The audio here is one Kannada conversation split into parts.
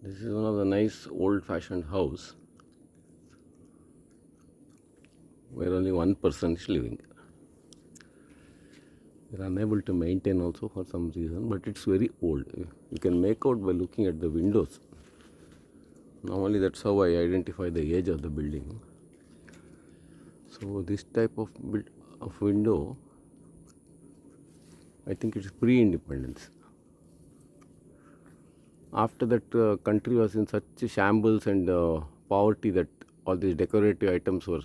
This is one of the nice old-fashioned house where only one person is living. They're unable to maintain also for some reason, but it's very old. You can make out by looking at the windows. Normally that's how I identify the age of the building. So this type of window, I think it's pre-independence. After that, country was in such shambles and poverty that all these decorative items were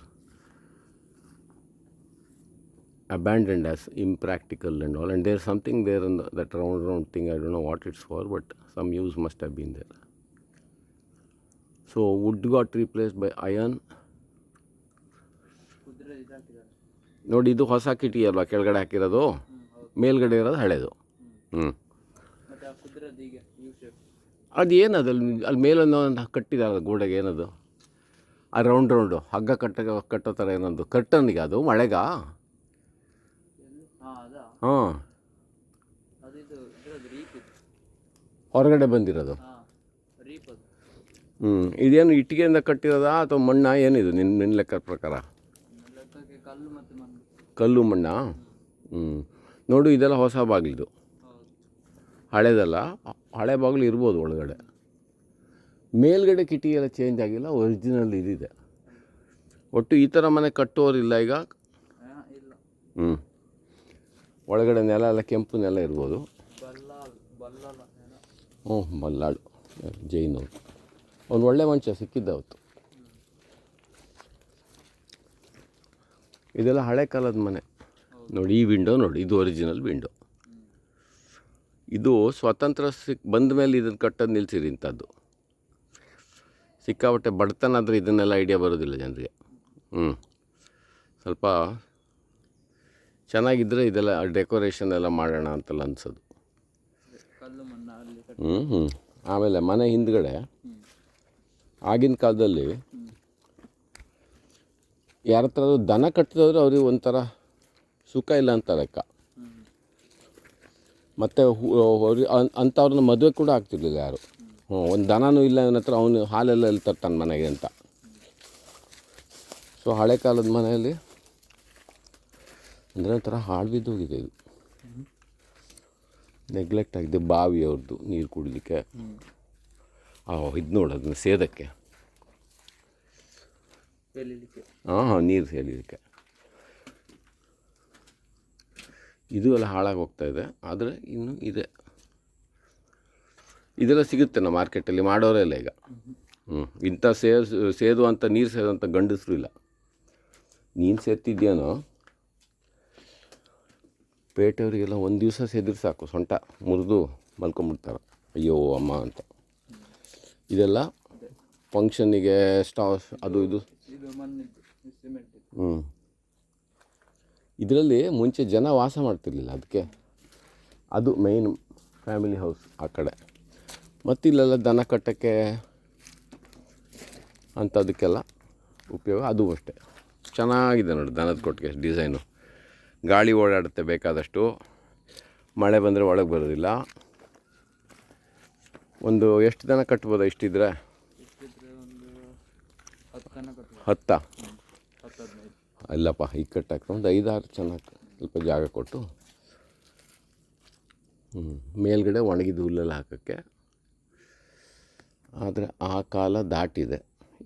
abandoned as impractical and all. And there's something there in that round thing. I don't know what it's for, but some use must have been there. So wood got replaced by iron. ನೋಡಿ, ಇದು ಹೊಸ ಕಿಟಿ ಅಲ್ವಾ ಕೆಳಗಡೆ ಹಾಕಿರೋದು, ಮೇಲ್ಗಡೆ ಇರೋದು ಹಳೇದು. ಅದು ಏನದು ಅಲ್ಲಿ ಮೇಲೊಂದು ಕಟ್ಟಿದಾರೆ ಗೋಡೆಗೆ, ಏನದು ಆ ರೌಂಡು ಹಗ್ಗ ಕಟ್ಟೋ ಥರ ಏನದು ಕರ್ಟನ್ಗೆ, ಅದು ಮಳೆಗ? ಹಾಂ, ಹೊರಗಡೆ ಬಂದಿರೋದು. ಇದೇನು ಇಟ್ಟಿಗೆಯಿಂದ ಕಟ್ಟಿರೋದಾ ಅಥವಾ ಮಣ್ಣಾ, ಏನಿದು ನಿನ್ನ ಲೆಕ್ಕ ಪ್ರಕಾರ? ಕಲ್ಲು ಮಣ್ಣಾ? ನೋಡು, ಇದೆಲ್ಲ ಹೊಸ ಬಾಗಿಲಿದು, ಹಳೇದಲ್ಲ. ಹಳೆ ಬಾಗಿಲು ಇರ್ಬೋದು ಒಳಗಡೆ. ಮೇಲ್ಗಡೆ ಕಿಟಿ ಎಲ್ಲ ಚೇಂಜ್ ಆಗಿಲ್ಲ, ಒರಿಜಿನಲ್ ಇದಿದೆ. ಒಟ್ಟು ಈ ಥರ ಮನೆ ಕಟ್ಟೋರಿಲ್ಲ ಈಗ. ಒಳಗಡೆ ನೆಲ ಎಲ್ಲ ಕೆಂಪು ನೆಲ ಇರ್ಬೋದು. ಬಲ್ಲಾಳು ಜೈನವರು. ಅವ್ನು ಒಳ್ಳೆ ಮನುಷ್ಯ ಸಿಕ್ಕಿದ್ದ ಅವತ್ತು. ಇದೆಲ್ಲ ಹಳೆ ಕಾಲದ ಮನೆ. ನೋಡಿ, ಈ ವಿಂಡೋ ನೋಡಿ, ಇದು ಒರಿಜಿನಲ್ ವಿಂಡೋ. ಇದು ಸ್ವಾತಂತ್ರ್ಯ ಬಂದ ಮೇಲೆ ಇದನ್ನು ಕಟ್ಟೋದು ನಿಲ್ಸಿರಿ ಇಂಥದ್ದು. ಸಿಕ್ಕಾಪಟ್ಟೆ ಬಡತನ ಆದರೆ ಇದನ್ನೆಲ್ಲ ಐಡಿಯಾ ಬರೋದಿಲ್ಲ ಜನರಿಗೆ. ಸ್ವಲ್ಪ ಚೆನ್ನಾಗಿದ್ದರೆ ಇದೆಲ್ಲ ಡೆಕೋರೇಷನ್ ಎಲ್ಲ ಮಾಡೋಣ ಅಂತೆಲ್ಲ ಅನ್ಸೋದು. ಆಮೇಲೆ ಮನೆ ಹಿಂದ್ಗಡೆ ಆಗಿನ ಕಾಲದಲ್ಲಿ ಯಾರ ಹತ್ರ ದನ ಕಟ್ಟಿದವ್ರು ಅವ್ರಿಗೆ ಒಂಥರ ಸುಖ ಇಲ್ಲ ಅಂತ ಲೆಕ್ಕ. ಮತ್ತು ಅಂಥವ್ರನ್ನ ಮದುವೆ ಕೂಡ ಆಗ್ತಿರ್ಲಿಲ್ಲ ಯಾರು. ಒಂದು ದನನೂ ಇಲ್ಲ ಅವನ ಹತ್ರ, ಅವನು ಹಾಲೆಲ್ಲ ಎಲ್ಲಿ ತರ್ತಾನೆ ಮನೆಗೆ ಅಂತ. ಸೊ ಹಳೆ ಕಾಲದ ಮನೆಯಲ್ಲಿ ಅಂದರೆ ಒಂಥರ ಹಾಳು ಬಿದ್ದೋಗಿದೆ ಇದು, ನೆಗ್ಲೆಕ್ಟ್ ಆಗಿದೆ. ಬಾವಿಯವ್ರದ್ದು ನೀರು ಕುಡಿಲಿಕ್ಕೆ, ಇದು ನೋಡೋದನ್ನ ಸೇದಕ್ಕೆ, ನೀರು ಸೇದಲಿಕ್ಕೆ, ಇದು ಎಲ್ಲ ಹಾಳಾಗಿ ಹೋಗ್ತಾಯಿದೆ. ಆದರೆ ಇನ್ನೂ ಇದೆ. ಇದೆಲ್ಲ ಸಿಗುತ್ತೆ ನಮ್ಮ ಮಾರ್ಕೆಟಲ್ಲಿ, ಮಾಡೋರೇ ಇಲ್ಲ ಈಗ. ಇಂಥ ಸೇದುವಂಥ ನೀರು ಸೇದುವಂಥ ಗಂಡಸರು ಇಲ್ಲ. ನೀನು ಸೇರ್ತಿದ್ಯಾನೋ, ಪೇಟೆಯವರಿಗೆಲ್ಲ ಒಂದು ದಿವಸ ಸೇದಿದ್ರೆ ಸಾಕು, ಸೊಂಟ ಮುರಿದು ಮಲ್ಕೊಂಬಿಡ್ತಾರೆ, ಅಯ್ಯೋ ಅಮ್ಮ ಅಂತ. ಇದೆಲ್ಲ ಫಂಕ್ಷನ್ನಿಗೆ ಅದು ಇದು. ಇದರಲ್ಲಿ ಮುಂಚೆ ಜನ ವಾಸ ಮಾಡ್ತಿರ್ಲಿಲ್ಲ, ಅದಕ್ಕೆ ಅದು ಮೇಯ್ನ್ ಫ್ಯಾಮಿಲಿ ಹೌಸ್ ಆ ಕಡೆ. ಮತ್ತು ಇಲ್ಲೆಲ್ಲ ದನ ಕಟ್ಟೋಕ್ಕೆ ಅಂಥದಕ್ಕೆಲ್ಲ ಉಪಯೋಗ. ಅದು ಅಷ್ಟೇ ಚೆನ್ನಾಗಿದೆ ನೋಡಿ, ದನದ ಕೊಟ್ಟಿಗೆ ಡಿಸೈನು. ಗಾಳಿ ಓಡಾಡುತ್ತೆ ಬೇಕಾದಷ್ಟು, ಮಳೆ ಬಂದರೆ ಒಳಗೆ ಬರೋದಿಲ್ಲ. ಒಂದು ಎಷ್ಟು ದನ ಕಟ್ಬೋದ ಇಷ್ಟಿದ್ರೆ? 10 ಅಲ್ಲಪ್ಪ, ಈಗ ಕಟ್ಟಾಕ ಒಂದು 5-6 ಚೆನ್ನಾಗಿ ಸ್ವಲ್ಪ ಜಾಗ ಕೊಟ್ಟು, ಮೇಲ್ಗಡೆ ಒಣಗಿದ ಹುಲ್ಲೆಲ್ಲ ಹಾಕೋಕ್ಕೆ. ಆದರೆ ಆ ಕಾಲ ದಾಟಿದೆ.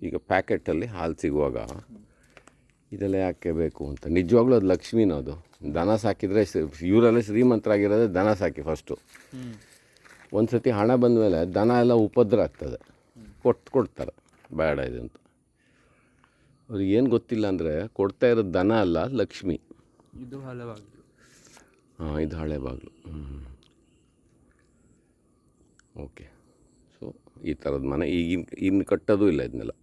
ಈಗ ಪ್ಯಾಕೆಟಲ್ಲಿ ಹಾಲು ಸಿಗುವಾಗ ಇದೆಲ್ಲ ಯಾಕೆ ಬೇಕು ಅಂತ. ನಿಜವಾಗ್ಲೂ ಅದು ಲಕ್ಷ್ಮೀನೋ, ಅದು ದನ ಸಾಕಿದರೆ ಇವರೆಲ್ಲ ಶ್ರೀಮಂತರಾಗಿರೋದೇ ದನ ಸಾಕಿ ಫಸ್ಟು. ಒಂದು ಸತಿ ಹಣ ಬಂದ ಮೇಲೆ ದನ ಎಲ್ಲ ಉಪದ್ರ ಆಗ್ತದೆ, ಕೊಡ್ತಾರೆ ಬೇಡ ಇದು ಅಂತ. ಅವ್ರಿಗೆ ಏನು ಗೊತ್ತಿಲ್ಲ ಅಂದರೆ ಕೊಡ್ತಾ ಇರೋದು ದನ ಅಲ್ಲ, ಲಕ್ಷ್ಮಿ. ಇದು ಹಳೆ ಬಾಗಿಲು. ಇದು ಹಳೆ ಬಾಗಿಲು. ಓಕೆ. ಸೊ ಈ ಥರದ ಮನೆ ಈಗಿನ ಕಟ್ಟೋದು ಇಲ್ಲ ಇದನ್ನೆಲ್ಲ.